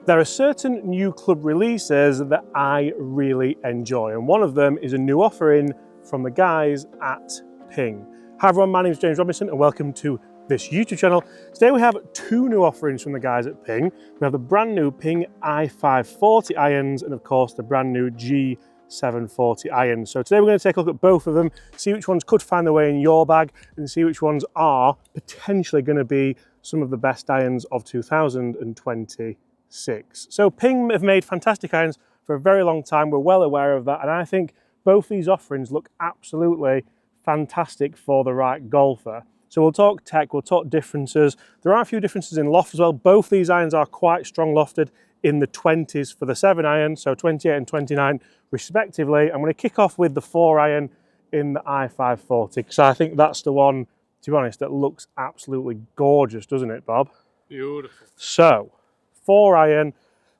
There are certain new club releases that I really enjoy, and one of them is a new offering from the guys at Ping. Hi everyone, my name is James Robinson and welcome to this YouTube channel. Today we have two new offerings from the guys at Ping. We have the brand new Ping i540 irons and of course the brand new G740 irons. So today we're going to take a look at both of them, see which ones could find their way in your bag and see which ones are potentially going to be some of the best irons of 2026. So Ping have made fantastic irons for a very long time, we're well aware of that, and I think both these offerings look absolutely fantastic for the right golfer. So we'll talk tech, we'll talk differences. There are a few differences in loft as well. Both these irons are quite strong lofted in the 20s for the 7 iron, so 28 and 29 respectively. I'm going to kick off with the 4 iron in the i540 because I think that's the one, to be honest, that looks absolutely gorgeous, doesn't it, Bob? Beautiful. So 4 iron,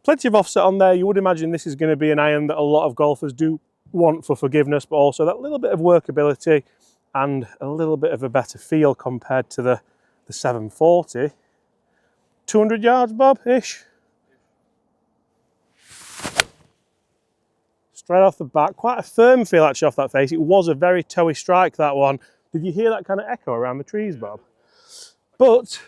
plenty of offset on there. You would imagine this is going to be an iron that a lot of golfers do want for forgiveness, but also that little bit of workability and a little bit of a better feel compared to the 740. 200 yards, Bob-ish? Straight off the bat, quite a firm feel actually off that face. It was a very toey strike, that one. Did you hear that kind of echo around the trees, Bob? But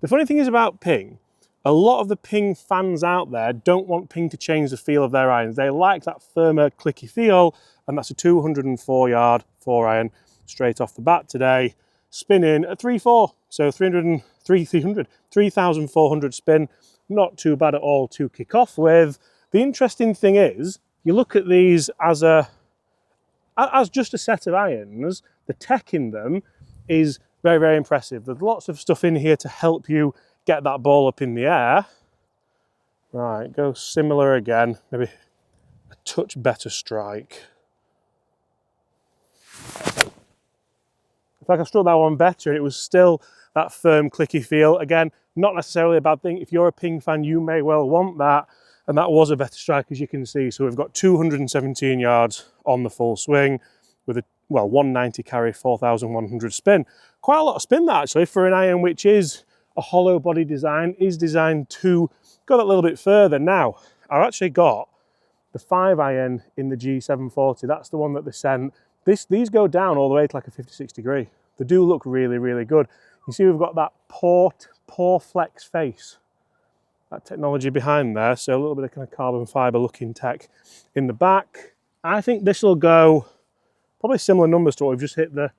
the funny thing is about Ping, a lot of the Ping fans out there don't want Ping to change the feel of their irons. They like that firmer, clicky feel, and that's a 204 yard 4 iron straight off the bat today. Spinning at 3.4, so 3,400 spin. Not too bad at all to kick off with. The interesting thing is, you look at these as just a set of irons, the tech in them is very, very impressive. There's lots of stuff in here to help you get that ball up in the air. Right, go similar again, maybe a touch better strike. If I could struck that one better, it was still that firm, clicky feel. Again, not necessarily a bad thing. If you're a Ping fan, you may well want that. And that was a better strike, as you can see. So we've got 217 yards on the full swing with a, well, 190 carry, 4,100 spin. Quite a lot of spin, that actually, for an iron which is a hollow body design, is designed to go that little bit further. Now, I've actually got the 5 iron in the G740. That's the one that they sent. These go down all the way to like a 56 degree. They do look really, really good. You see we've got that pore flex face, that technology behind there. So a little bit of kind of carbon fiber looking tech in the back. I think this will go probably similar numbers to what we've just hit the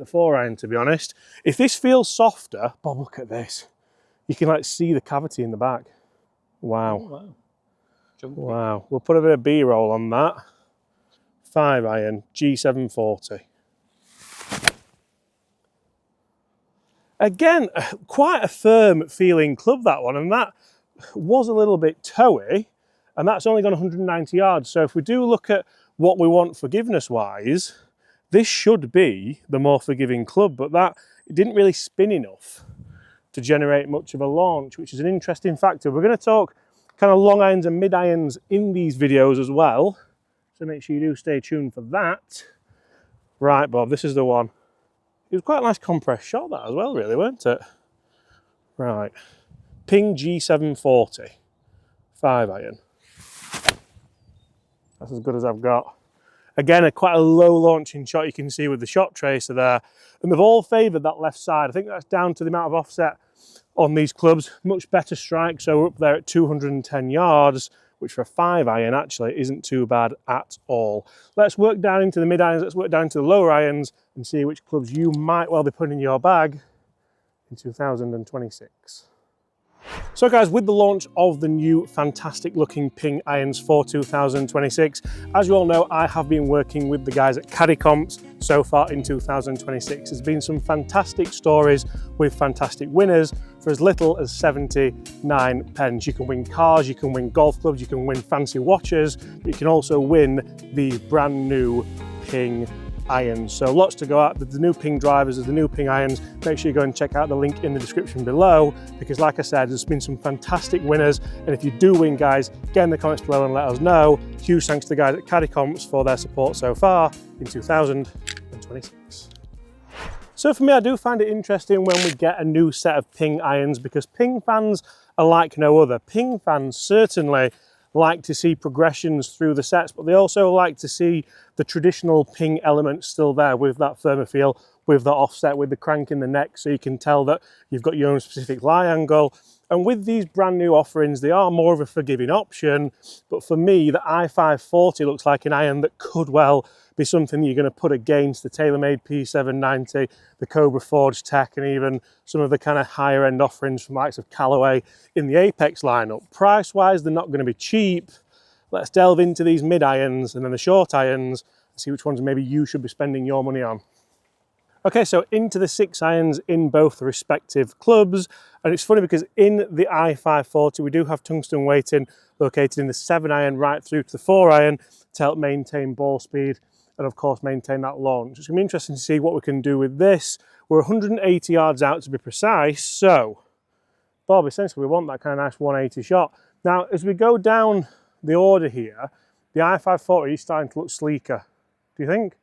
4 iron, to be honest. If this feels softer, Bob, look at this. You can like see the cavity in the back. Wow. Oh, wow. Wow. We'll put a bit of B-roll on that. 5 iron, G740. Again, quite a firm feeling club, that one, and that was a little bit toey, and that's only gone 190 yards. So if we do look at what we want forgiveness-wise, this should be the more forgiving club, but that it didn't really spin enough to generate much of a launch, which is an interesting factor. We're going to talk kind of long irons and mid irons in these videos as well, so make sure you do stay tuned for that. Right, Bob, this is the one. It was quite a nice compressed shot, that as well, really, weren't it? Right, Ping G740, 5 iron. That's as good as I've got. Again, quite a low launching shot, you can see with the shot tracer there. And they've all favoured that left side. I think that's down to the amount of offset on these clubs. Much better strike, so we're up there at 210 yards, which for a 5 iron actually isn't too bad at all. Let's work down into the mid irons, let's work down into the lower irons and see which clubs you might well be putting in your bag in 2026. So guys, with the launch of the new fantastic looking Ping irons for 2026, as you all know, I have been working with the guys at Caddy Comps so far in 2026. There's been some fantastic stories with fantastic winners for as little as 79 pence. You can win cars, you can win golf clubs, you can win fancy watches, but you can also win the brand new Ping irons. So lots to go at. There's the new Ping drivers, there's the new Ping irons. Make sure you go and check out the link in the description below, because like I said, there's been some fantastic winners. And if you do win, guys, get in the comments below and let us know. Huge thanks to the guys at Caddy Comps for their support so far in 2026. So for me, I do find it interesting when we get a new set of Ping irons, because Ping fans are like no other. Ping fans certainly like to see progressions through the sets, but they also like to see the traditional Ping elements still there with that firmer feel, with that offset, with the crank in the neck, so you can tell that you've got your own specific lie angle. And with these brand new offerings, they are more of a forgiving option, but for me, the i540 looks like an iron that could well be something you're going to put against the TaylorMade P790, the Cobra Forge Tech, and even some of the kind of higher end offerings from the likes of Callaway in the Apex lineup. Price wise, they're not going to be cheap. Let's delve into these mid irons and then the short irons and see which ones maybe you should be spending your money on. Okay, so into the 6 irons in both the respective clubs. And it's funny because in the i540, we do have tungsten weighting located in the 7 iron right through to the 4 iron to help maintain ball speed and of course maintain that launch. It's gonna be interesting to see what we can do with this. We're 180 yards out to be precise. So, Bob, essentially we want that kind of nice 180 shot. Now, as we go down the order here, the i540 is starting to look sleeker. Do you think?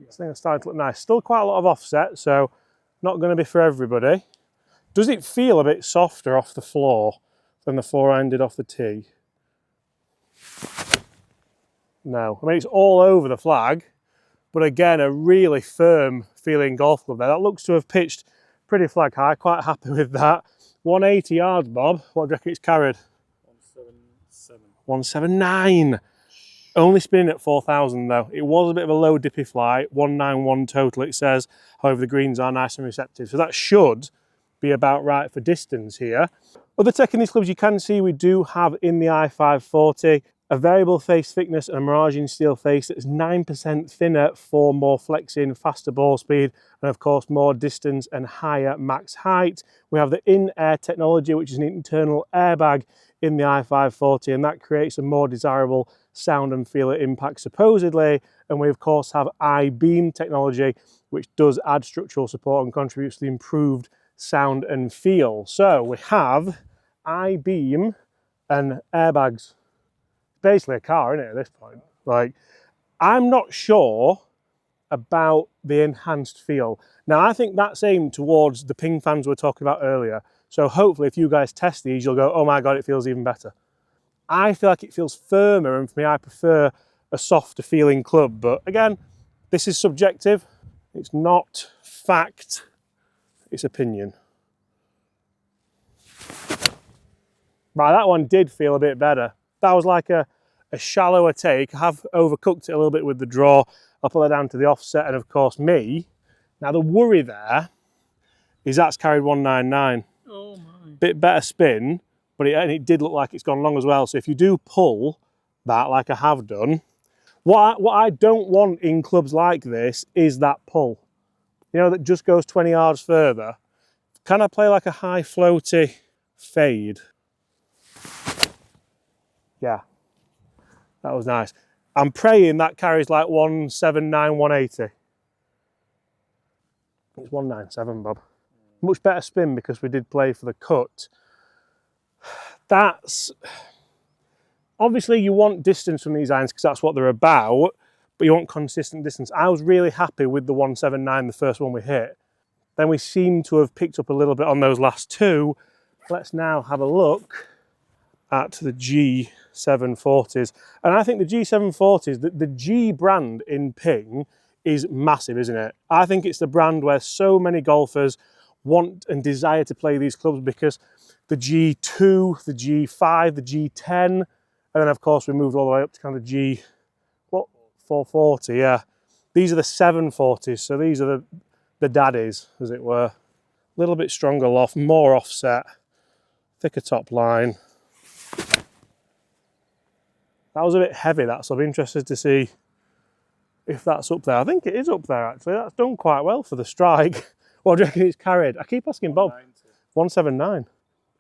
I think it's starting to look nice. Still quite a lot of offset, so not going to be for everybody. Does it feel a bit softer off the floor than the 4 iron did off the tee? No. I mean, it's all over the flag, but again, a really firm feeling golf club there. That looks to have pitched pretty flag high. Quite happy with that. 180 yards, Bob. What do you reckon it's carried? 177. 179. Only spinning at 4,000 though. It was a bit of a low dippy fly, 191 total it says. However, the greens are nice and receptive. So that should be about right for distance here. Other tech in these clubs you can see we do have in the i540 a variable face thickness and a margin steel face that is 9% thinner for more flexing, faster ball speed, and of course more distance and higher max height. We have the in-air technology, which is an internal airbag in the i540, and that creates a more desirable sound and feel at impact supposedly. And we of course have I-beam technology, which does add structural support and contributes to the improved sound and feel. So we have I-beam and airbags. Basically a car, isn't it, at this point? Like, I'm not sure about the enhanced feel. Now, I think that's aimed towards the Ping fans we were talking about earlier. So hopefully if you guys test these, you'll go, oh my God, it feels even better. I feel like it feels firmer, and for me, I prefer a softer feeling club. But again, this is subjective. It's not fact, it's opinion. Right, that one did feel a bit better. That was like a shallower take. I have overcooked it a little bit with the draw. I'll put that down to the offset and of course me. Now the worry there is that's carried 199. Oh my. Bit better spin, but it did look like it's gone long as well. So if you do pull that like I have done, what I don't want in clubs like this is that pull. You know, that just goes 20 yards further. Can I play like a high floaty fade? Yeah, that was nice. I'm praying that carries like 179, 180. It's 197, Bob. Much better spin because we did play for the cut. That's, obviously you want distance from these irons because that's what they're about, but you want consistent distance. I was really happy with the 179, the first one we hit. Then we seem to have picked up a little bit on those last two. Let's now have a look at the G740s. And I think the G740s, the G brand in Ping is massive, isn't it? I think it's the brand where so many golfers want and desire to play these clubs because the G2, the G5, the G10, and then of course we moved all the way up to kind of the G440, yeah. These are the 740s, so these are the daddies, as it were. A little bit stronger loft, more offset, thicker top line. That was a bit heavy, that, so I'll be interested to see if that's up there. I think it is up there, actually. That's done quite well for the strike. What do you reckon it's carried? I keep asking Bob. 179.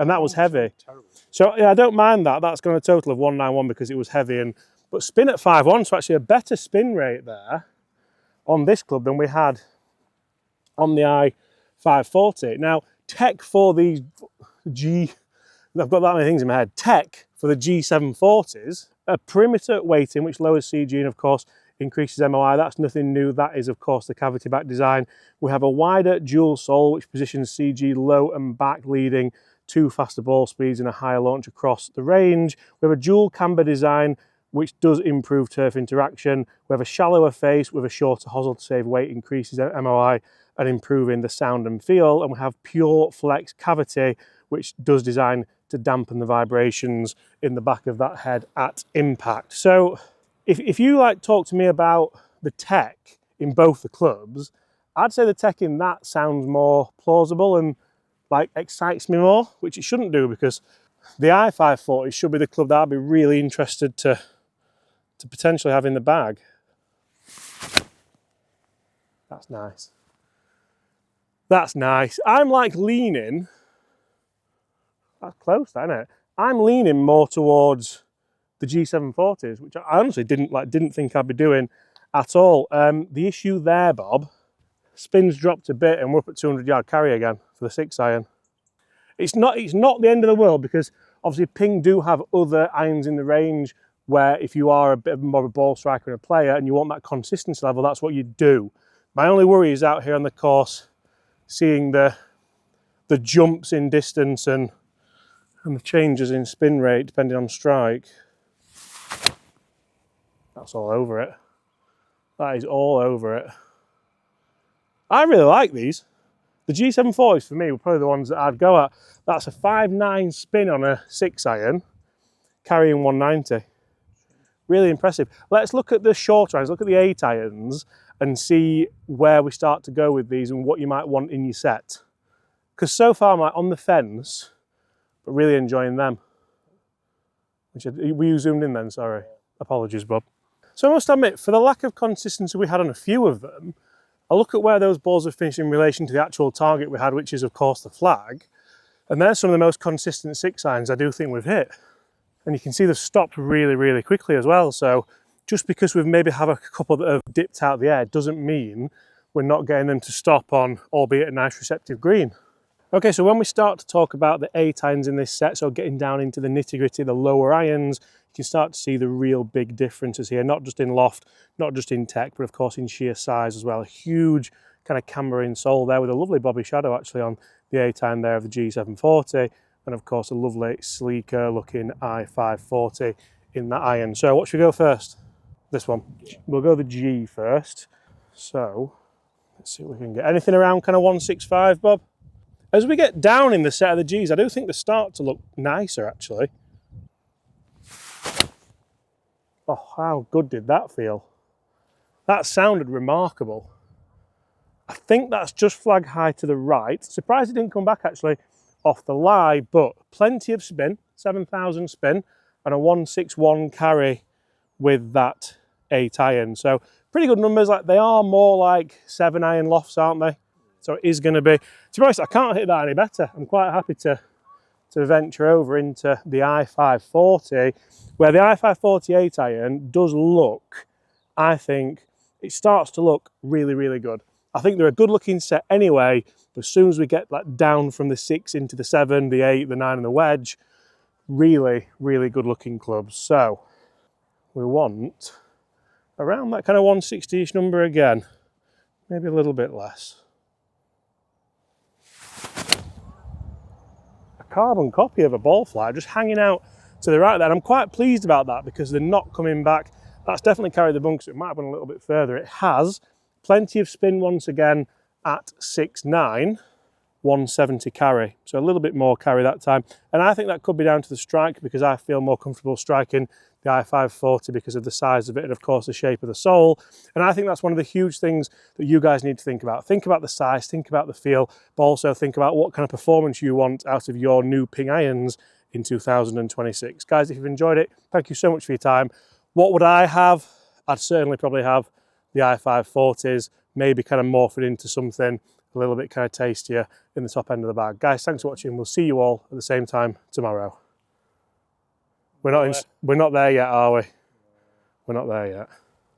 And that was heavy. Terrible. So, yeah, I don't mind that. That's got a total of 191 because it was heavy. But spin at 5-1, so actually a better spin rate there on this club than we had on the i540. Now, tech for these I've got that many things in my head. Tech for the G740s, a perimeter weighting which lowers CG and of course increases MOI. That's nothing new. That is of course the cavity back design. We have a wider dual sole which positions CG low and back, leading 2 faster ball speeds and a higher launch across the range. We have a dual camber design, which does improve turf interaction. We have a shallower face with a shorter hosel to save weight, increases MOI and improving the sound and feel. And we have pure flex cavity, which does design to dampen the vibrations in the back of that head at impact. So if you like talk to me about the tech in both the clubs, I'd say the tech in that sounds more plausible and like excites me more, which it shouldn't do, because the i540 should be the club that I'd be really interested to potentially have in the bag. That's nice. That's nice. I'm like leaning, that's close, isn't it? I'm leaning more towards the G740s, which I honestly didn't think I'd be doing at all. The issue there, Bob, spin's dropped a bit and we're up at 200 yard carry again for the 6 iron. It's not the end of the world, because obviously Ping do have other irons in the range where if you are a bit more of a ball striker and a player and you want that consistency level, that's what you do. My only worry is out here on the course, seeing the jumps in distance and the changes in spin rate depending on strike. That's all over it. That is all over it. I really like these. The G740s for me were probably the ones that I'd go at. That's a 5.9 spin on a 6 iron, carrying 190. Really impressive. Let's look at the short irons, look at the 8 irons and see where we start to go with these and what you might want in your set. Because so far I'm like on the fence, but really enjoying them. Were you zoomed in then? Sorry. Apologies, Bob. So I must admit, for the lack of consistency we had on a few of them, I look at where those balls have finished in relation to the actual target we had, which is of course the flag. And they're some of the most consistent 6 irons I do think we've hit. And you can see they've stopped really, really quickly as well. So just because we've maybe have a couple that have dipped out the air doesn't mean we're not getting them to stop on, albeit a nice receptive green. Okay, so when we start to talk about the 8 irons in this set, so getting down into the nitty gritty, the lower irons, you can start to see the real big differences here, not just in loft, not just in tech, but of course in sheer size as well. A huge kind of camber insole there with a lovely bobby shadow actually on the 8 iron there of the G740, and of course a lovely sleeker looking i540 in that iron. So what should we go first? This one. We'll go the G first. So let's see what we can get. Anything around kind of 165, Bob? As we get down in the set of the Gs, I do think they start to look nicer actually. Oh, how good did that feel? That sounded remarkable. I think that's just flag high to the right. Surprised it didn't come back actually off the lie, but plenty of spin, 7,000 spin, and a 161 carry with that 8 iron. So pretty good numbers. Like they are more like 7 iron lofts, aren't they? So it is going to be, to be honest, I can't hit that any better. I'm quite happy to venture over into the i540, where the i540 8 iron does look, I think, it starts to look really, really good. I think they're a good looking set anyway, but as soon as we get like down from the 6 into the 7, the 8, the 9 and the wedge, really, really good looking clubs. So we want around that kind of 160-ish number again, maybe a little bit less. A carbon copy of a ball fly just hanging out to the right there. And I'm quite pleased about that because they're not coming back. That's definitely carried the bunkers. It might have gone a little bit further. It has plenty of spin once again at 6.9, 170 carry. So a little bit more carry that time. And I think that could be down to the strike because I feel more comfortable striking the i540 because of the size of it and of course the shape of the sole. And I think that's one of the huge things that you guys need to think about. Think about the size, think about the feel, but also think about what kind of performance you want out of your new Ping irons in 2026. Guys, if you've enjoyed it, thank you so much for your time. What would I have? I'd certainly probably have the i540s, maybe kind of morph it into something a little bit kind of tastier in the top end of the bag. Guys, thanks for watching. We'll see you all at the same time tomorrow. We're not there yet, are we? We're not there yet.